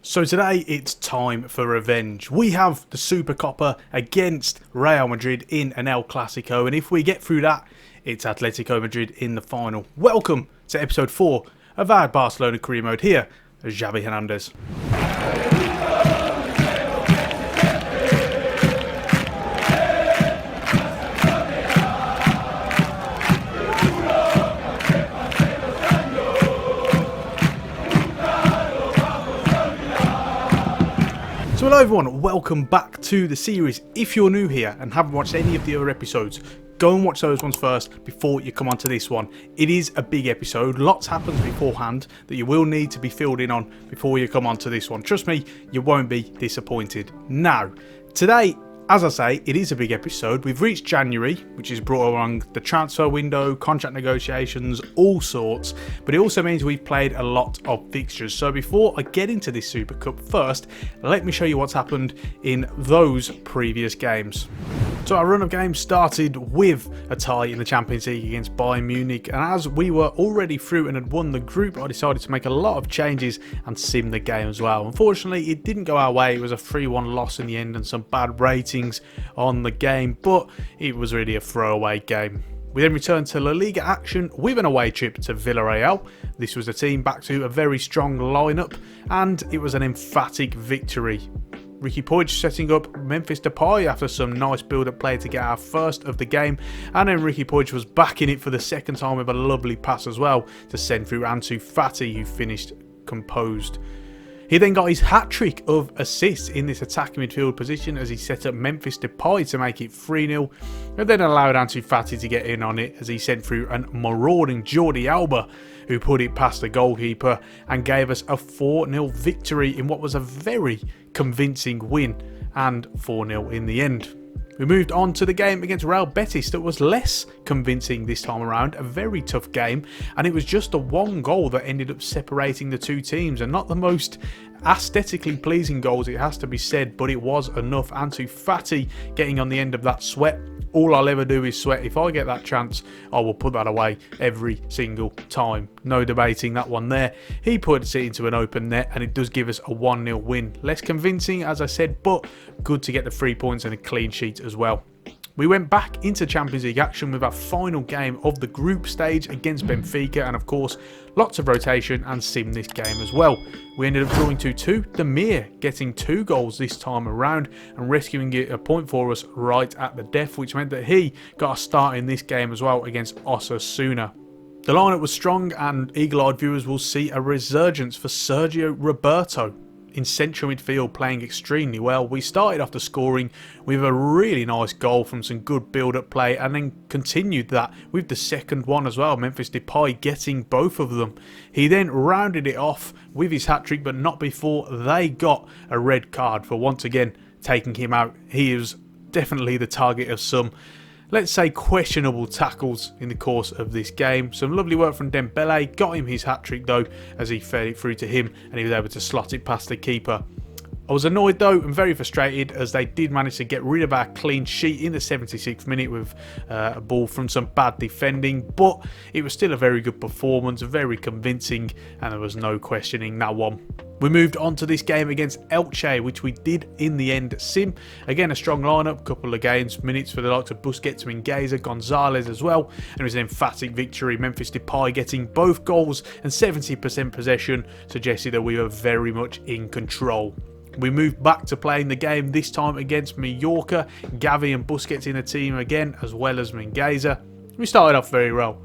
So today it's time for revenge. We have the SuperCopa against Real Madrid in an El-Clasico, and if we get through that, it's Atletico Madrid in the final. Welcome to episode 4 of our Barcelona career mode here as Xavi Hernandez. So hello everyone, welcome back to the series. If you're new here and haven't watched any of the other episodes, go and watch those ones first before you come onto this one. It is a big episode, lots happens beforehand that you will need to be filled in on before you come onto this one. Trust me, you won't be disappointed. Now, today, as I say, it is a big episode. We've reached January, which is brought along the transfer window, contract negotiations, all sorts. But it also means we've played a lot of fixtures. So before I get into this Super Cup, first, let me show you what's happened in those previous games. So our run of games started with a tie in the Champions League against Bayern Munich, and as we were already through and had won the group, I decided to make a lot of changes and sim the game as well. Unfortunately, it didn't go our way. It was a 3-1 loss in the end and some bad ratings on the game, but it was really a throwaway game. We then returned to La Liga action with an away trip to Villarreal. This was a team back to a very strong lineup, and it was an emphatic victory. Riqui Puig setting up Memphis Depay after some nice build-up play to get our first of the game, and then Riqui Puig was back in it for the second time with a lovely pass as well to send through Ansu Fati, who finished composed. He then got his hat-trick of assists in this attacking midfield position as he set up Memphis Depay to make it 3-0, and then allowed Ansu Fati to get in on it as he sent through a marauding Jordi Alba, who put it past the goalkeeper and gave us a 4-0 victory in what was a very convincing win, and 4-0 in the end. We moved on to the game against Real Betis that was less convincing this time around, a very tough game, and it was just the one goal that ended up separating the two teams, and not the most aesthetically pleasing goals, it has to be said, but it was enough. Ansu Fati getting on the end of that sweat. All I'll ever do is sweat. If I get that chance, I will put that away every single time. No debating that one there. He puts it into an open net, and it does give us a 1-0 win. Less convincing, as I said, but good to get the 3 points and a clean sheet as well. We went back into Champions League action with our final game of the group stage against Benfica, and of course, lots of rotation and sim this game as well. We ended up drawing 2-2, Demir getting 2 goals this time around and rescuing it a point for us right at the death, which meant that he got a start in this game as well against Osasuna. The lineup was strong, and eagle-eyed viewers will see a resurgence for Sergio Roberto in central midfield, playing extremely well. We started off the scoring with a really nice goal from some good build-up play, and then continued that with the second one as well, Memphis Depay getting both of them. He then rounded it off with his hat-trick, but not before they got a red card for once again taking him out. He is definitely the target of some, let's say, questionable tackles in the course of this game. Some lovely work from Dembele, got him his hat-trick though as he fed it through to him and he was able to slot it past the keeper. I was annoyed though and very frustrated as they did manage to get rid of our clean sheet in the 76th minute with a ball from some bad defending, but it was still a very good performance, very convincing, and there was no questioning that one. We moved on to this game against Elche, which we did in the end sim. Again, a strong lineup, couple of games, minutes for the likes of Busquets, Mingueza, Gonzalez as well. And it was an emphatic victory. Memphis Depay getting both goals and 70% possession suggested that we were very much in control. We moved back to playing the game, this time against Mallorca. Xavi and Busquets in the team again, as well as Mingueza. We started off very well.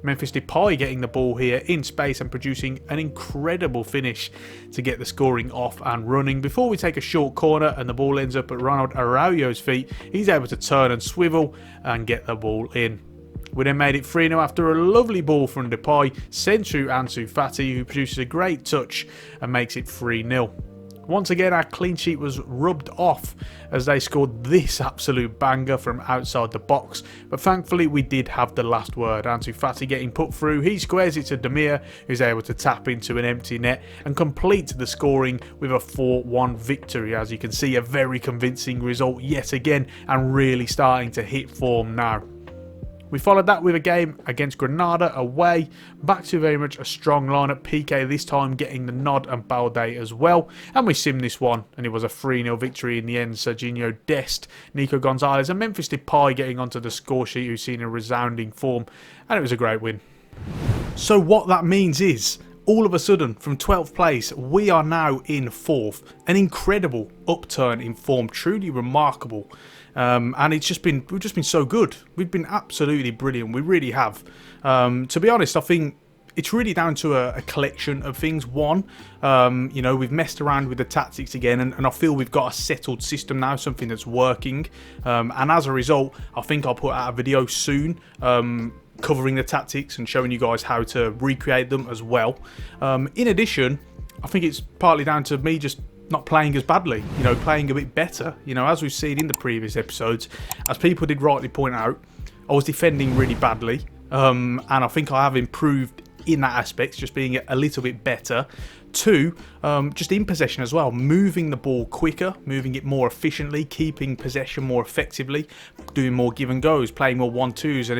Memphis Depay getting the ball here in space and producing an incredible finish to get the scoring off and running. Before we take a short corner and the ball ends up at Ronald Araujo's feet, he's able to turn and swivel and get the ball in. We then made it 3-0 after a lovely ball from Depay, sent through Ansu Fati, who produces a great touch and makes it 3-0. Once again, our clean sheet was rubbed off as they scored this absolute banger from outside the box. But thankfully, we did have the last word. Ansu Fati getting put through. He squares it to Demir, who's able to tap into an empty net and complete the scoring with a 4-1 victory. As you can see, a very convincing result yet again and really starting to hit form now. We followed that with a game against Granada away, back to very much a strong lineup. PK this time getting the nod and Balde as well, and we simmed this one, and it was a 3-0 victory in the end. Serginho Dest, Nico Gonzalez and Memphis Depay getting onto the score sheet, who's seen a resounding form, and it was a great win. So what that means is, all of a sudden, from 12th place, we are now in 4th. An incredible upturn in form, truly remarkable. And we've just been so good. We've been absolutely brilliant. We really have. To be honest, I think it's really down to a collection of things. One, you know, we've messed around with the tactics again, and I feel we've got a settled system now, something that's working. And as a result, I think I'll put out a video soon covering the tactics and showing you guys how to recreate them as well. In addition, I think it's partly down to me just not playing as badly, you know, playing a bit better. You know, as we've seen in the previous episodes, as people did rightly point out, I was defending really badly, and I think I have improved in that aspect, just being a little bit better. Two, just in possession as well, moving the ball quicker, moving it more efficiently, keeping possession more effectively, doing more give and goes, playing more 1-2s,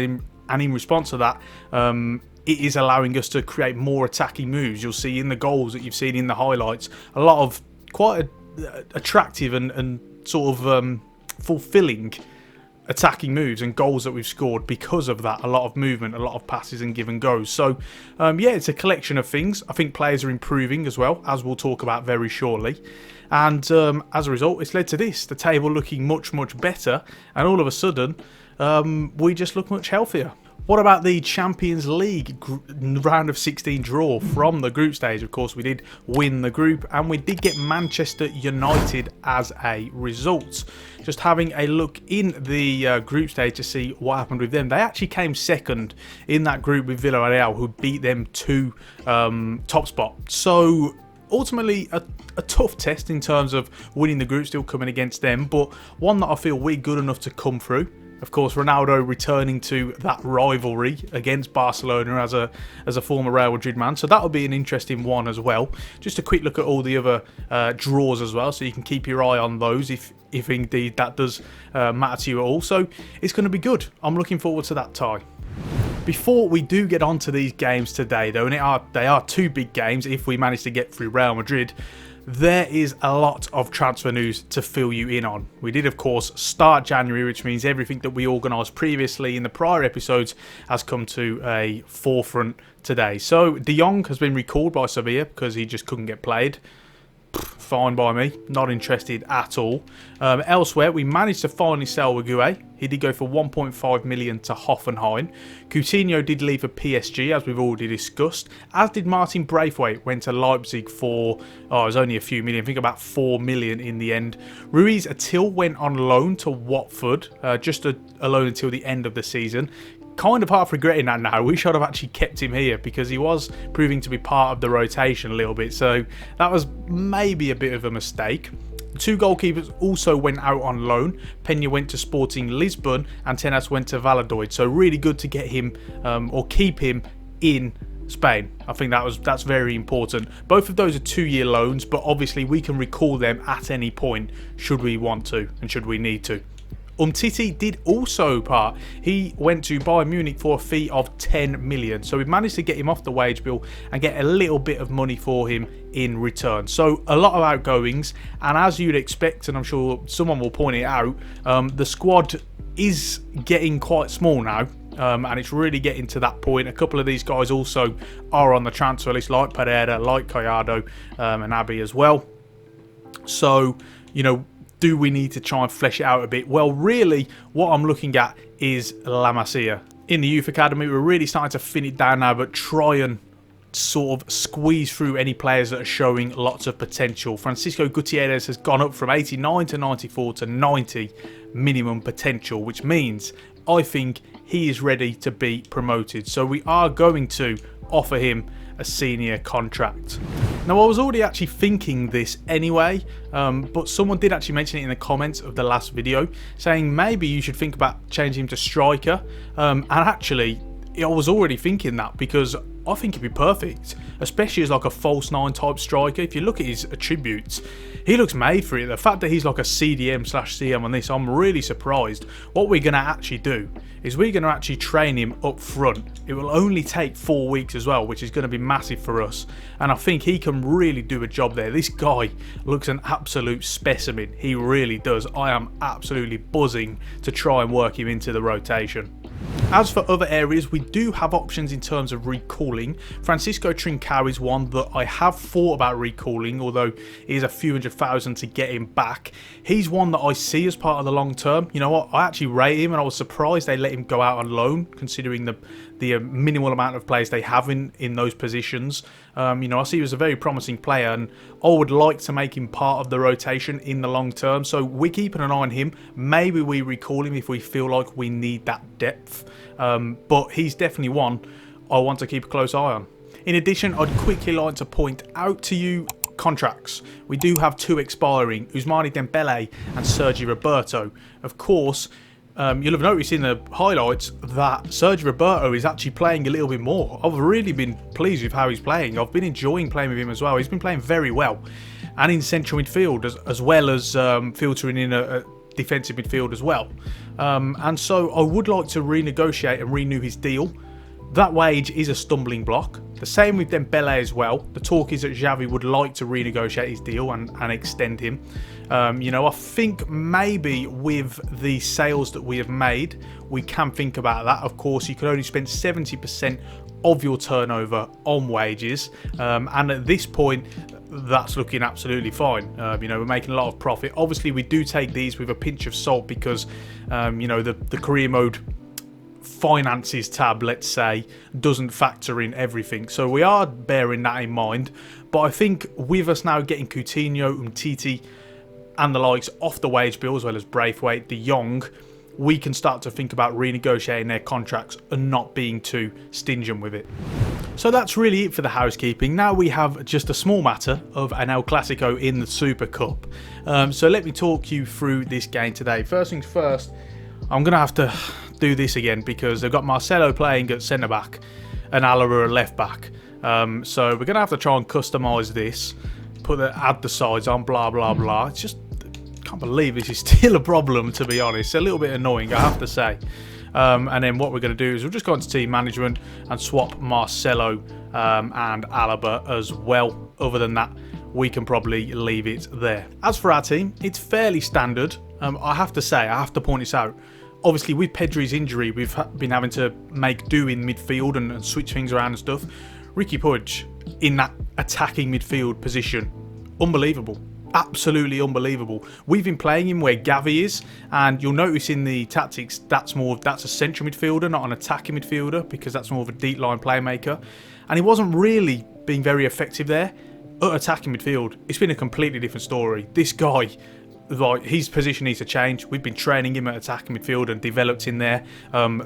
and in response to that, it is allowing us to create more attacking moves. You'll see in the goals that you've seen in the highlights, a lot of quite attractive and sort of fulfilling attacking moves and goals that we've scored because of that. A lot of movement, a lot of passes and give and goes. So yeah, it's a collection of things. I think players are improving as well, as we'll talk about very shortly. And as a result, it's led to this, the table looking much better, and all of a sudden we just look much healthier. What about the Champions League round of 16 draw from the group stage? Of course, we did win the group, and we did get Manchester United as a result. Just having a look in the group stage to see what happened with them. They actually came second in that group with Villarreal, who beat them to top spot. So ultimately a tough test in terms of winning the group, still coming against them, but one that I feel we're good enough to come through. Of course, Ronaldo returning to that rivalry against Barcelona as a former Real Madrid man. So that'll be an interesting one as well. Just a quick look at all the other draws as well, so you can keep your eye on those if indeed that does matter to you at all. So it's going to be good. I'm looking forward to that tie. Before we do get on to these games today, though, and they are two big games if we manage to get through Real Madrid, there is a lot of transfer news to fill you in on. We did, of course, start January, which means everything that we organised previously in the prior episodes has come to a forefront today. So, Jong has been recalled by Sevilla because he just couldn't get played. Fine by me, not interested at all. Elsewhere, we managed to finally sell Wague. He did go for 1.5 million to Hoffenheim. Coutinho did leave for PSG, as we've already discussed, as did Martin Braithwaite, went to Leipzig for, it was only a few million, I think about 4 million in the end. Ruiz Atil went on loan to Watford, just a loan until the end of the season. Kind of half regretting that now. We should have actually kept him here because he was proving to be part of the rotation a little bit. So that was maybe a bit of a mistake. Two goalkeepers also went out on loan. Peña went to Sporting Lisbon and Tenas went to Valladolid. So really good to get him or keep him in Spain. I think that's very important. Both of those are 2-year loans, but obviously we can recall them at any point should we want to and should we need to. Umtiti did also part. He went to Bayern Munich for a fee of 10 million. So we've managed to get him off the wage bill and get a little bit of money for him in return. So a lot of outgoings, and as you'd expect, and I'm sure someone will point it out, the squad is getting quite small now. And it's really getting to that point. A couple of these guys also are on the transfer list, like Pereira, like Collado, and Abbey as well. So, you know, do we need to try and flesh it out a bit? Well, really, what I'm looking at is La Masia. In the youth academy, we're really starting to thin it down now, but try and sort of squeeze through any players that are showing lots of potential. Francisco Gutierrez has gone up from 89 to 94 to 90 minimum potential, which means I think he is ready to be promoted. So we are going to offer him a senior contract. Now, I was already actually thinking this anyway, but someone did actually mention it in the comments of the last video, saying maybe you should think about changing him to striker. And actually, I was already thinking that because I think he'd be perfect, especially as like a false 9 type striker. If you look at his attributes, he looks made for it. The fact that he's like a CDM/CM on this, I'm really surprised. What we're going to actually do is we're going to actually train him up front. It will only take 4 weeks as well, which is going to be massive for us. And I think he can really do a job there. This guy looks an absolute specimen. He really does. I am absolutely buzzing to try and work him into the rotation. As for other areas, we do have options in terms of recalling. Francisco Trincao is one that I have thought about recalling, although it is a few $100,000 to get him back. He's one that I see as part of the long term. You know what? I actually rate him, and I was surprised they let him go out on loan, considering the minimal amount of players they have in those positions. You know, I see him as a very promising player, and I would like to make him part of the rotation in the long term. So we're keeping an eye on him. Maybe we recall him if we feel like we need that depth. But he's definitely one I want to keep a close eye on. In addition, I'd quickly like to point out to you contracts. We do have 2 expiring, Ousmane Dembele and Sergi Roberto. Of course, you'll have noticed in the highlights that Sergi Roberto is actually playing a little bit more. I've really been pleased with how he's playing. I've been enjoying playing with him as well. He's been playing very well. And in central midfield, as well as filtering in a defensive midfield as well. And so I would like to renegotiate and renew his deal. That wage is a stumbling block. The same with Dembele as well. The talk is that Xavi would like to renegotiate his deal and extend him. You know, I think maybe with the sales that we have made, we can think about that. Of course, you can only spend 70% of your turnover on wages. And at this point, that's looking absolutely fine. You know, we're making a lot of profit. Obviously, we do take these with a pinch of salt because, you know, the career mode finances tab, let's say, doesn't factor in everything. So we are bearing that in mind. But I think with us now getting Coutinho, Umtiti and the likes off the wage bill, as well as Braithwaite, De Jong, we can start to think about renegotiating their contracts and not being too stingent with it. So that's really it for the housekeeping. Now we have just a small matter of an El-Clasico in the Super Cup. So let me talk you through this game today. First things first, I'm going to have to do this again because they've got Marcelo playing at centre-back and Alaba at left-back. So we're going to have to try and customise this, add the sides on, blah, blah, blah. It's just, I can't believe this is still a problem, to be honest. It's a little bit annoying, I have to say. And then what we're going to do is we'll just go into team management and swap Marcelo and Alaba as well. Other than that, we can probably leave it there. As for our team, it's fairly standard. I have to say, I have to point this out. Obviously, with Pedri's injury, we've been having to make do in midfield and switch things around and stuff. Ricky Puig in that attacking midfield position, unbelievable. Absolutely unbelievable. We've been playing him where Xavi is, and you'll notice in the tactics that's a central midfielder, not an attacking midfielder, because that's more of a deep line playmaker. And he wasn't really being very effective there. At attacking midfield, it's been a completely different story. This guy, like, his position needs to change. We've been training him at attacking midfield and developed in there.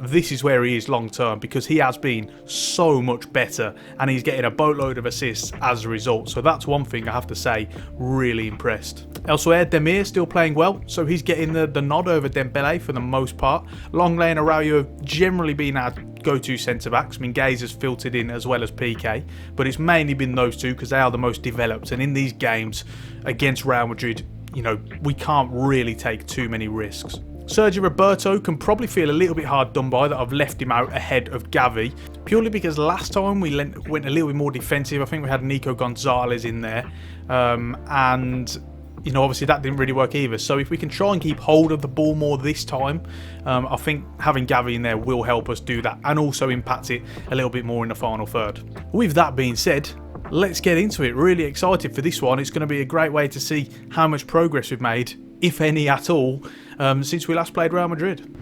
This is where he is long term because he has been so much better and he's getting a boatload of assists as a result. So that's one thing I have to say, really impressed. Elsewhere, Demir still playing well, so he's getting the nod over Dembele for the most part. Longley and Araujo have generally been our go-to centre-backs. Minguez has filtered in as well as PK, but it's mainly been those two because they are the most developed. And in these games against Real Madrid, you know, we can't really take too many risks. Sergi Roberto can probably feel a little bit hard done by that I've left him out ahead of Xavi, purely because last time we went a little bit more defensive. I think we had Nico Gonzalez in there, and you know, obviously that didn't really work either. So if we can try and keep hold of the ball more this time, I think having Xavi in there will help us do that and also impact it a little bit more in the final third. With that being said, let's get into it. Really excited for this one. It's going to be a great way to see how much progress we've made, if any at all, since we last played Real Madrid.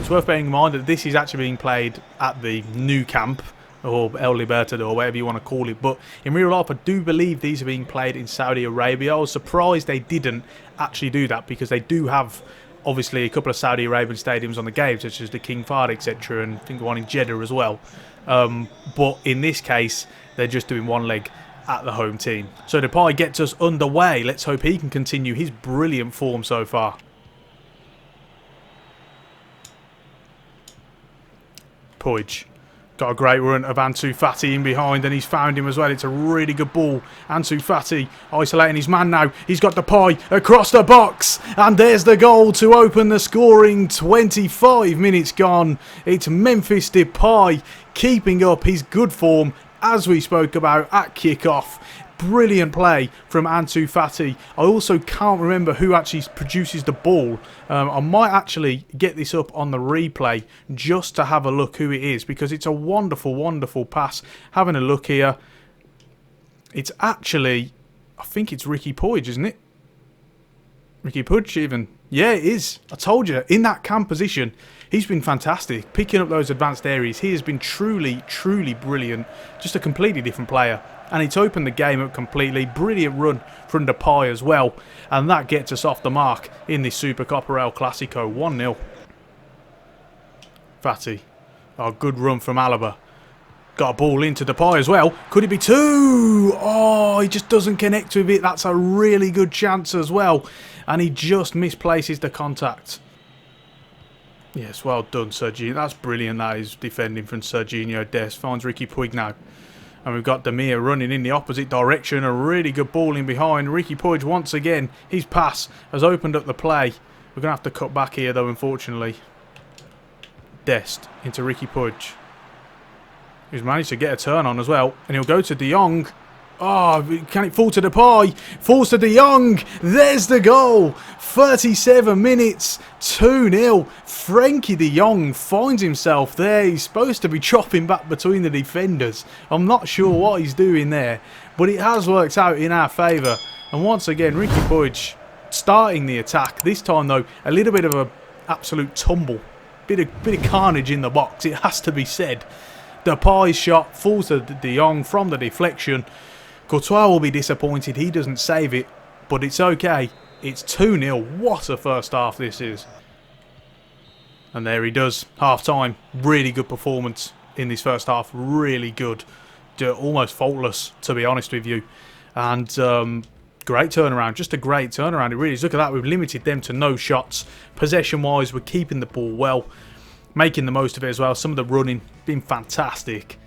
It's worth bearing in mind that this is actually being played at the new camp, or El Libertador, whatever you want to call it. But in real life, I do believe these are being played in Saudi Arabia. I was surprised they didn't actually do that because they do have, obviously, a couple of Saudi Arabian stadiums on the game, such as the King Fahd, etc., and I think one in Jeddah as well. But in this case, they're just doing one leg at the home team. So Depay gets us underway. Let's hope he can continue his brilliant form so far. Puig. Got a great run of Ansu Fati in behind, and he's found him as well. It's a really good ball. Ansu Fati isolating his man now. He's got the pie across the box, and there's the goal to open the scoring. 25 minutes gone. It's Memphis Depay keeping up his good form as we spoke about at kickoff. Brilliant play from Ansu Fati. I also can't remember who actually produces the ball. I might actually get this up on the replay just to have a look who it is, because it's a wonderful, wonderful pass. Having a look here. It's actually, I think it's Ricky Puig, isn't it? Ricky Puig even. Yeah, it is. I told you, in that cam position, he's been fantastic. Picking up those advanced areas, he has been truly, truly brilliant. Just a completely different player. And it's opened the game up completely. Brilliant run from Depay as well. And that gets us off the mark in this SuperCopa El-Clasico. 1-0. Fati. Oh, good run from Alaba. Got a ball into Depay as well. Could it be 2? Oh, he just doesn't connect with it. That's a really good chance as well. And he just misplaces the contact. Yes, well done, Serginho. That's brilliant. That is defending from Serginho Dest. Finds Ricky Puig now. And we've got Demir running in the opposite direction. A really good ball in behind. Ricky Puig once again. His pass has opened up the play. We're going to have to cut back here though, unfortunately. Dest into Ricky Puig. He's managed to get a turn on as well. And he'll go to De Jong. Oh, can it fall to Depay? Falls to De Jong. There's the goal. 37 minutes. 2-0. Frenkie de Jong finds himself there. He's supposed to be chopping back between the defenders. I'm not sure what he's doing there. But it has worked out in our favour. And once again, Ricky Puig starting the attack. This time, though, a little bit of an absolute tumble. Bit of carnage in the box, it has to be said. Depay's shot falls to De Jong from the deflection. Courtois will be disappointed. He doesn't save it. But it's okay. It's 2-0. What a first half this is. And there he does. Half time. Really good performance in this first half. Really good. Almost faultless, to be honest with you. And great turnaround. Just a great turnaround. It really is. Look at that. We've limited them to no shots. Possession-wise, we're keeping the ball well. Making the most of it as well. Some of the running been fantastic.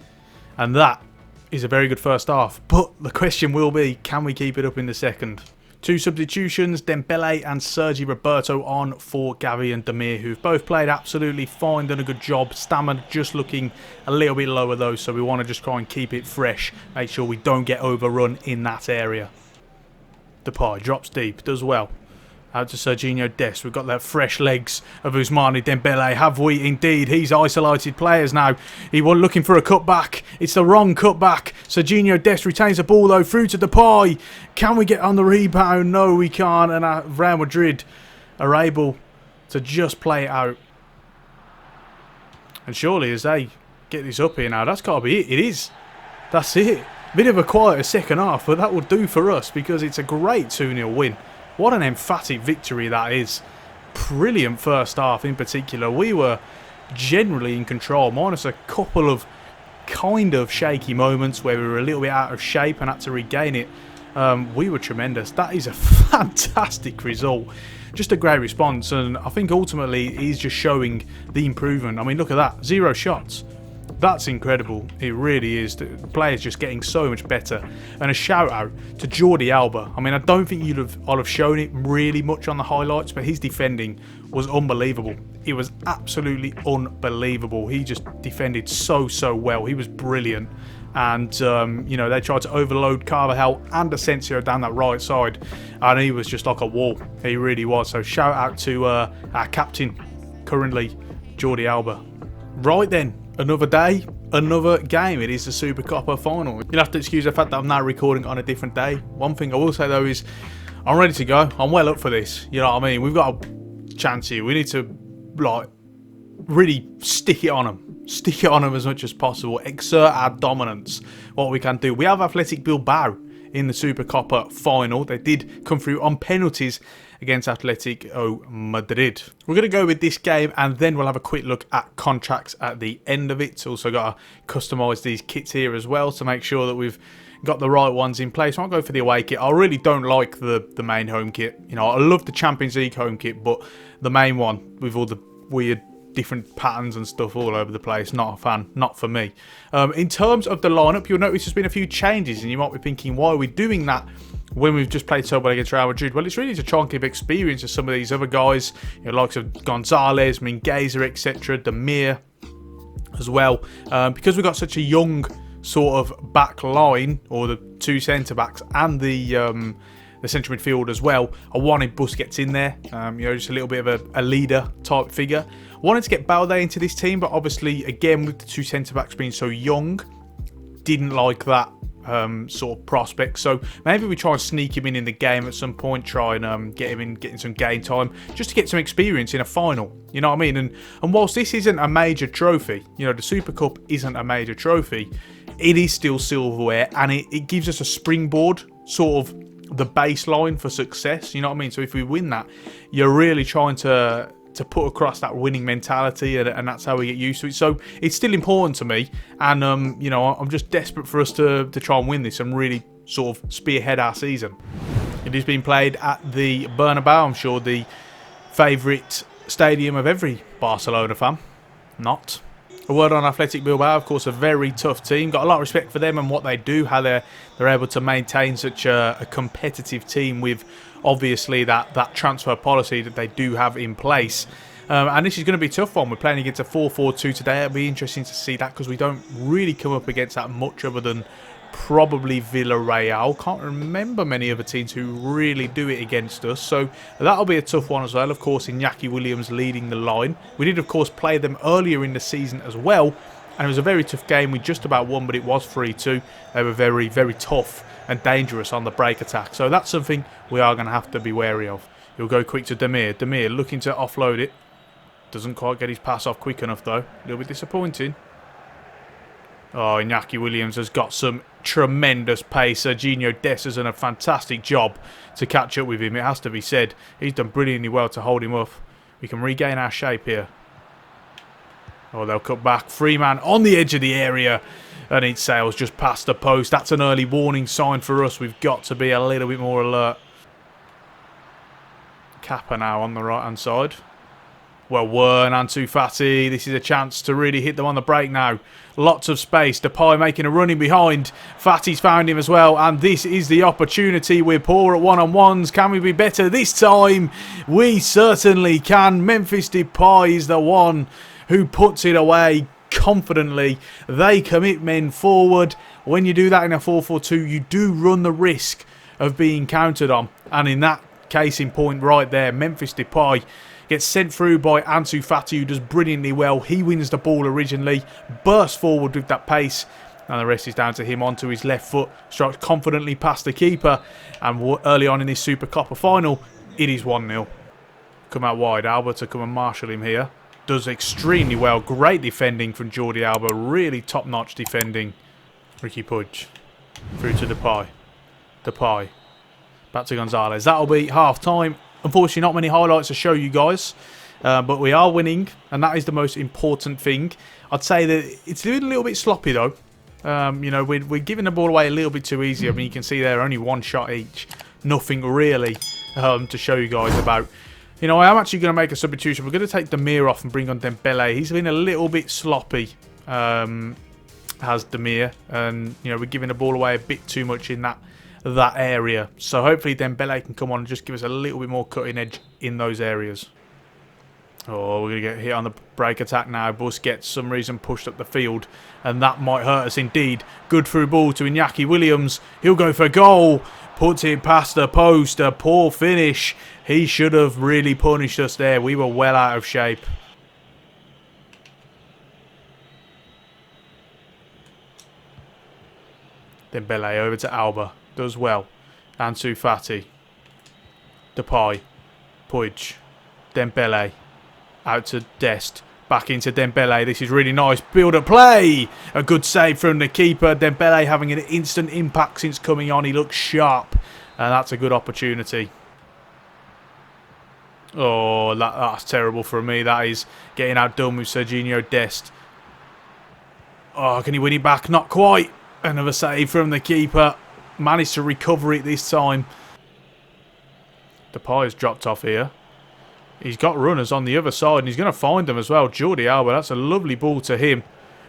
And that is a very good first half. But the question will be, can we keep it up in the second? 2 substitutions, Dembele and Sergi Roberto on for Xavi and Demir, who've both played absolutely fine, done a good job. Stamina just looking a little bit lower though, so we want to just try and keep it fresh. Make sure we don't get overrun in that area. Depay drops deep, does well. Out to Serginho Dest. We've got that fresh legs of Ousmane Dembele. Have we indeed? He's isolated players now. He was looking for a cutback. It's the wrong cutback. Serginho Dest retains the ball though. Through to Depay. Can we get on the rebound? No, we can't. And Real Madrid are able to just play it out. And surely as they get this up here now, that's got to be it. It is. That's it. Bit of a quieter second half, but that will do for us because it's a great 2-0 win. What an emphatic victory that is. Brilliant first half in particular. We were generally in control, minus a couple of kind of shaky moments where we were a little bit out of shape and had to regain it. We were tremendous. That is a fantastic result. Just a great response, and I think ultimately he's just showing the improvement. I mean, look at that. 0 shots. That's incredible. It really is. The players just getting so much better. And a shout out to Jordi Alba. I mean, I don't think I'll have shown it really much on the highlights, but his defending was unbelievable. It was absolutely unbelievable. He just defended so well. He was brilliant. And, you know, they tried to overload Carvajal and Asensio down that right side. And he was just like a wall. He really was. So shout out to our captain, currently, Jordi Alba. Right then. Another day, another game. It is the SuperCopa final. You'll have to excuse the fact that I'm now recording on a different day. One thing I will say though is I'm ready to go. I'm well up for this. You know what I mean? We've got a chance here. We need to like really stick it on them. Stick it on them as much as possible. Exert our dominance. What we can do. We have Athletic Bilbao in the SuperCopa final. They did come through on penalties against Atletico Madrid. We're going to go with this game and then we'll have a quick look at contracts at the end of it. Also got to customise these kits here as well to make sure that we've got the right ones in place. I'll go for the away kit. I really don't like the main home kit. You know, I love the Champions League home kit, but the main one with all the weird different patterns and stuff all over the place. Not a fan, not for me. In terms of the lineup, you'll notice there's been a few changes, and you might be thinking, why are we doing that when we've just played so well against Real Madrid? Well, it's really to try and give experience to some of these other guys, likes of Gonzalez, Mingueza, etc., Demir as well. Because we've got such a young sort of back line, or the two centre backs and the central midfield as well, I wanted Busquets in there, just a little bit of a leader type figure. Wanted to get Balde into this team, but obviously, again, with the two centre backs being so young, didn't like that sort of prospect. So maybe we try and sneak him in the game at some point, try and get him in, getting some game time, just to get some experience in a final. You know what I mean? And whilst this isn't a major trophy, the Super Cup isn't a major trophy, it is still silverware, and it gives us a springboard, sort of the baseline for success. You know what I mean? So if we win that, you're really trying to put across that winning mentality, and that's how we get used to it. So it's still important to me, and I'm just desperate for us to try and win this and really sort of spearhead our season. It is being played at the Bernabeu, I'm sure the favourite stadium of every Barcelona fan. Not. A word on Athletic Bilbao, of course, a very tough team. Got a lot of respect for them and what they do, how they're able to maintain such a competitive team with obviously that transfer policy that they do have in place. And this is going to be a tough one. We're playing against a 4-4-2 today. It'll be interesting to see that, because we don't really come up against that much other than probably Villarreal. Can't remember many other teams who really do it against us. So that'll be a tough one as well. Of course, Iñaki Williams leading the line. We did, of course, play them earlier in the season as well. And it was a very tough game. We just about won, but it was 3-2. They were very, very tough and dangerous on the break attack. So that's something we are going to have to be wary of. He'll go quick to Demir. Demir looking to offload it. Doesn't quite get his pass off quick enough, though. A little bit disappointing. Oh, Iñaki Williams has got some tremendous pace. Serginho Dest has done a fantastic job to catch up with him, it has to be said. He's done brilliantly well to hold him up. We can regain our shape here. Oh, they'll cut back. Freeman on the edge of the area. And it sails just past the post. That's an early warning sign for us. We've got to be a little bit more alert. Kappa now on the right-hand side. Well, Ansu Fati. This is a chance to really hit them on the break now. Lots of space. Depay making a run in behind. Fati's found him as well. And this is the opportunity. We're poor at one-on-ones. Can we be better this time? We certainly can. Memphis Depay is the one who puts it away confidently. They commit men forward. When you do that in a 4-4-2, you do run the risk of being countered on. And in that case in point right there, Memphis Depay gets sent through by Ansu Fati, who does brilliantly well. He wins the ball originally, bursts forward with that pace, and the rest is down to him onto his left foot, strikes confidently past the keeper, and early on in this SuperCopa final, it is 1-0. Come out wide, Alba to come and marshal him here. Does extremely well, great defending from Jordi Alba, really top-notch defending. Ricky Puig, through to Depay. Depay, back to Gonzalez. That'll be half-time. Unfortunately, not many highlights to show you guys, but we are winning, and that is the most important thing. I'd say that it's a little bit sloppy, though. We're giving the ball away a little bit too easy. I mean, you can see there, only one shot each. Nothing really to show you guys about. I am actually going to make a substitution. We're going to take Demir off and bring on Dembele. He's been a little bit sloppy, has Demir, and we're giving the ball away a bit too much in that area. So hopefully Dembele can come on and just give us a little bit more cutting edge in those areas. Oh, we're going to get hit on the break attack now. Busquets, some reason, pushed up the field, and that might hurt us indeed. Good through ball to Iñaki Williams. He'll go for goal. Puts it past the post. A poor finish. He should have really punished us there. We were well out of shape. Dembele over to Alba. Does well. Ansu Fati. Depay. Puig. Dembele. Out to Dest. Back into Dembele. This is really nice. Build-up play. A good save from the keeper. Dembele having an instant impact since coming on. He looks sharp. And that's a good opportunity. Oh, that's terrible for me. That is getting outdone with Serginho Dest. Oh, can he win it back? Not quite. Another save from the keeper. Managed to recover it this time. Depay has dropped off here. He's got runners on the other side, and he's going to find them as well. Jordi Alba, that's a lovely ball to him.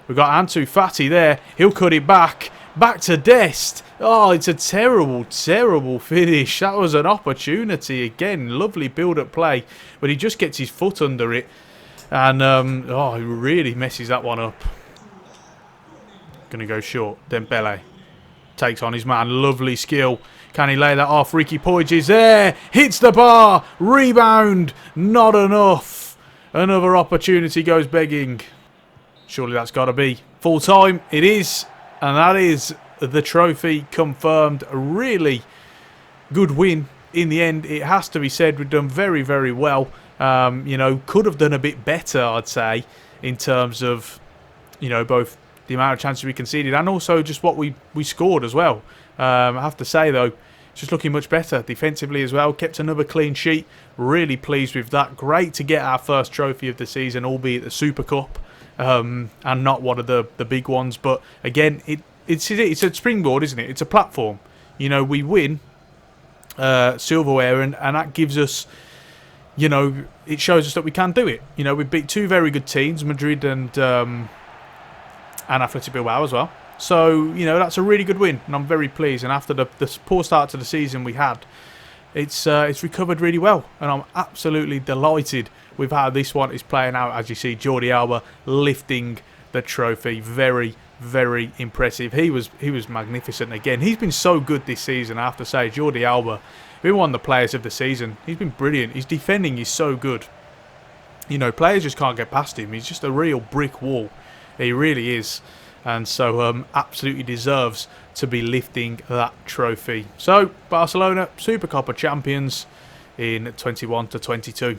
We've got Ansu Fati there. He'll cut it back. Back to Dest. Oh, it's a terrible, terrible finish. That was an opportunity again. Lovely build-up play, but he just gets his foot under it. And, oh, he really messes that one up. Going to go short. Dembele takes on his man. Lovely skill. Can he lay that off? Ricky Puig is there. Hits the bar. Rebound. Not enough. Another opportunity goes begging. Surely that's got to be full time. It is. And that is the trophy confirmed. A really good win in the end. It has to be said. We've done very, very well. You know, could have done a bit better, I'd say, in terms of, you know, both the amount of chances we conceded and also just what we scored as well. I have to say, though, it's just looking much better defensively as well. Kept another clean sheet. Really pleased with that. Great to get our first trophy of the season, albeit the SuperCopa, and not one of the big ones. But again, it's a springboard, isn't it? It's a platform. You know, we win silverware, and that gives us, you know, it shows us that we can do it. You know, we beat two very good teams, Madrid and Athletic Bilbao as well. So, you know, that's a really good win, and I'm very pleased. And after the poor start to the season we had, it's recovered really well, and I'm absolutely delighted with how this one is playing out. As you see, Jordi Alba lifting the trophy, very, very impressive. He was magnificent again. He's been so good this season. I have to say, Jordi Alba, been one of the players of the season. He's been brilliant. His defending is so good. You know, players just can't get past him. He's just a real brick wall. He really is. And so absolutely deserves to be lifting that trophy. So, Barcelona, SuperCopa champions in 21 to 22.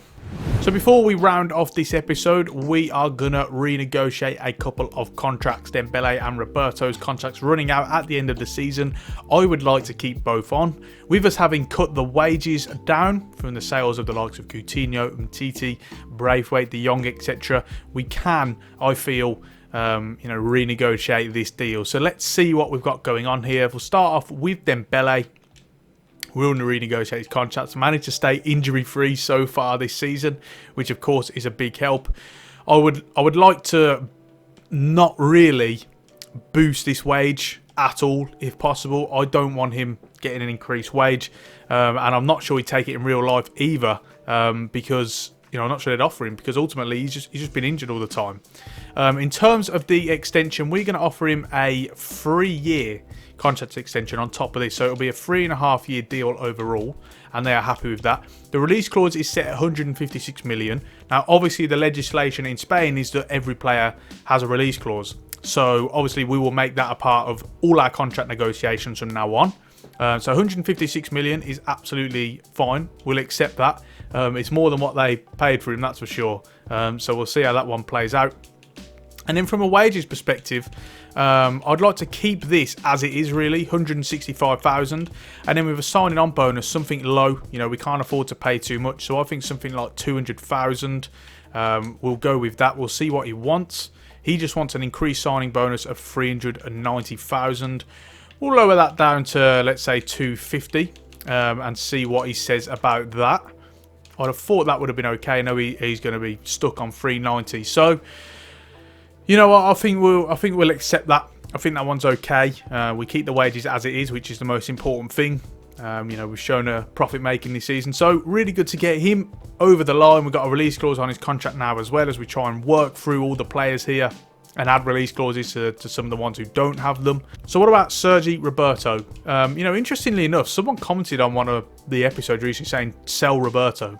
So before we round off this episode, we are going to renegotiate a couple of contracts. Dembele and Roberto's contracts running out at the end of the season. I would like to keep both on. With us having cut the wages down from the sales of the likes of Coutinho, Umtiti, Braithwaite, De Jong, etc., we can, I feel, you know, renegotiate this deal. So let's see what we've got going on here. We'll start off with Dembele. We're going to renegotiate his contracts. Managed to stay injury-free so far this season, which of course is a big help. I would like to not really boost this wage at all, if possible. I don't want him getting an increased wage, and I'm not sure he'd take it in real life either, because, you know, I'm not sure they'd offer him, because ultimately he's just been injured all the time. In terms of the extension, we're going to offer him a 3-year contract extension on top of this, so it'll be a 3.5-year deal overall, and they are happy with that. The release clause is set at 156 million. Now, obviously, the legislation in Spain is that every player has a release clause, so obviously we will make that a part of all our contract negotiations from now on. So 156 million is absolutely fine. We'll accept that. It's more than what they paid for him, that's for sure. So we'll see how that one plays out. And then from a wages perspective, I'd like to keep this as it is, really, 165,000. And then with a signing on bonus, something low. You know, we can't afford to pay too much, so I think something like 200,000. We'll go with that. We'll see what he wants. He just wants an increased signing bonus of 390,000. We'll lower that down to, let's say, 250, and see what he says about that. I'd have thought that would have been okay. I know he's going to be stuck on 390. So, you know what? I think we'll accept that. I think that one's okay. We keep the wages as it is, which is the most important thing. You know, we've shown a profit making this season, so really good to get him over the line. We've got a release clause on his contract now, as well as we try and work through all the players here and add release clauses to some of the ones who don't have them. So what about Sergi Roberto? You know, interestingly enough, someone commented on one of the episodes recently saying, sell Roberto.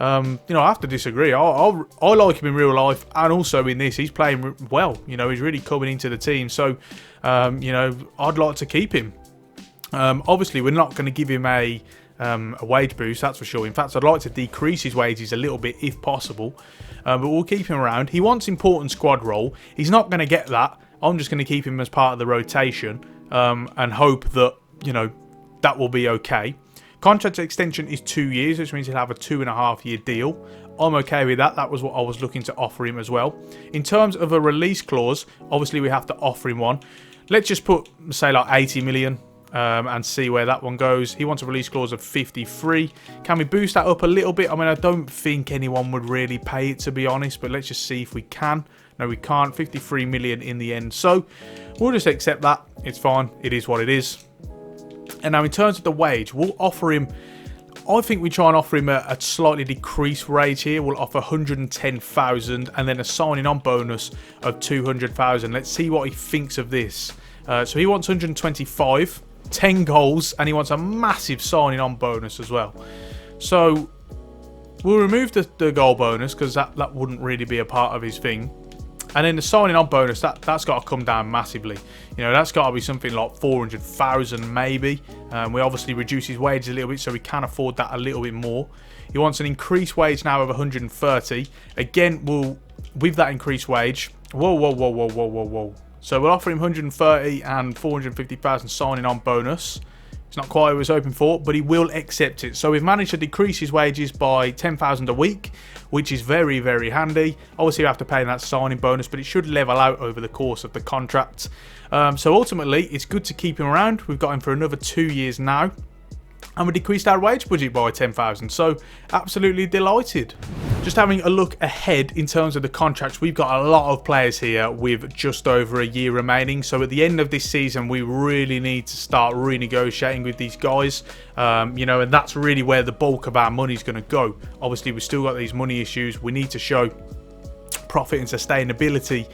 You know, I have to disagree. I like him in real life, and also in this, he's playing well. You know, he's really coming into the team. So, you know, I'd like to keep him. Obviously, we're not going to give him a wage boost, that's for sure. In fact, I'd like to decrease his wages a little bit if possible. But we'll keep him around. He wants important squad role. He's not going to get that. I'm just going to keep him as part of the rotation, and hope that, you know, that will be okay. Contract extension is 2 years, which means he'll have a 2.5-year deal. I'm okay with that. That was what I was looking to offer him as well. In terms of a release clause, obviously we have to offer him one. Let's just put, say, like 80 million. and see where that one goes. He wants a release clause of 53. Can we boost that up a little bit? I mean, I don't think anyone would really pay it, to be honest, but let's just see if we can. No, we can't. 53 million in the end. So we'll just accept that. It's fine. It is what it is. And now in terms of the wage, we'll offer him, I think we try and offer him a slightly decreased wage here. We'll offer 110,000 and then a signing on bonus of 200,000. Let's see what he thinks of this. So he wants 125, 10 goals, and he wants a massive signing on bonus as well. So we'll remove the goal bonus because that wouldn't really be a part of his thing. And then the signing on bonus, that's got to come down massively. You know, that's got to be something like 400,000 maybe. We obviously reduce his wages a little bit, so we can afford that a little bit more. He wants an increased wage now of 130. Again, with that increased wage, whoa. So we'll offer him 130 and 450,000 signing on bonus. It's not quite what he was hoping for, but he will accept it. So we've managed to decrease his wages by 10,000 a week, which is very, very handy. Obviously, we have to pay that signing bonus, but it should level out over the course of the contract. So ultimately, it's good to keep him around. We've got him for another 2 years now. And we decreased our wage budget by 10,000. So absolutely delighted. Just having a look ahead in terms of the contracts, we've got a lot of players here with just over a year remaining. So at the end of this season, we really need to start renegotiating with these guys. You know, and that's really where the bulk of our money is going to go. Obviously, we've still got these money issues. We need to show profit and sustainability.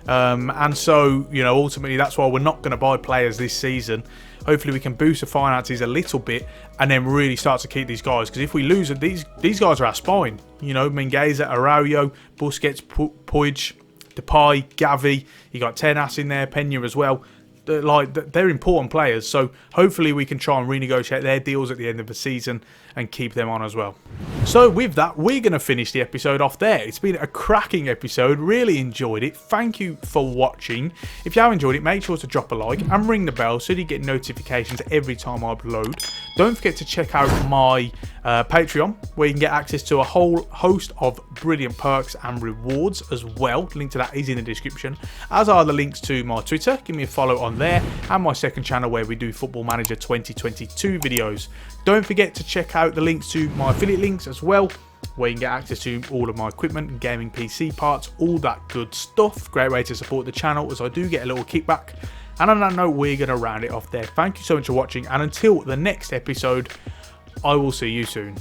And so, you know, ultimately, that's why we're not going to buy players this season. Hopefully we can boost the finances a little bit and then really start to keep these guys. Because if we lose it, these guys are our spine. You know, Mingueza, Araujo, Busquets, Puig, Depay, Xavi. You got Tenas in there, Pena as well. They're important players. So hopefully we can try and renegotiate their deals at the end of the season and keep them on as well. So with that, we're going to finish the episode off there. It's been a cracking episode. Really enjoyed it. Thank you for watching. If you have enjoyed it, make sure to drop a like and ring the bell so you get notifications every time I upload. Don't forget to check out my Patreon, where you can get access to a whole host of brilliant perks and rewards as well. Link to that is in the description, as are the links to my Twitter. Give me a follow on there, and my second channel where we do Football Manager 2022 videos. Don't forget to check out the links to my affiliate links as well, where you can get access to all of my equipment and gaming PC parts, all that good stuff. Great way to support the channel, as I do get a little kickback. And on that note, we're going to round it off there. Thank you so much for watching, and until the next episode, I will see you soon.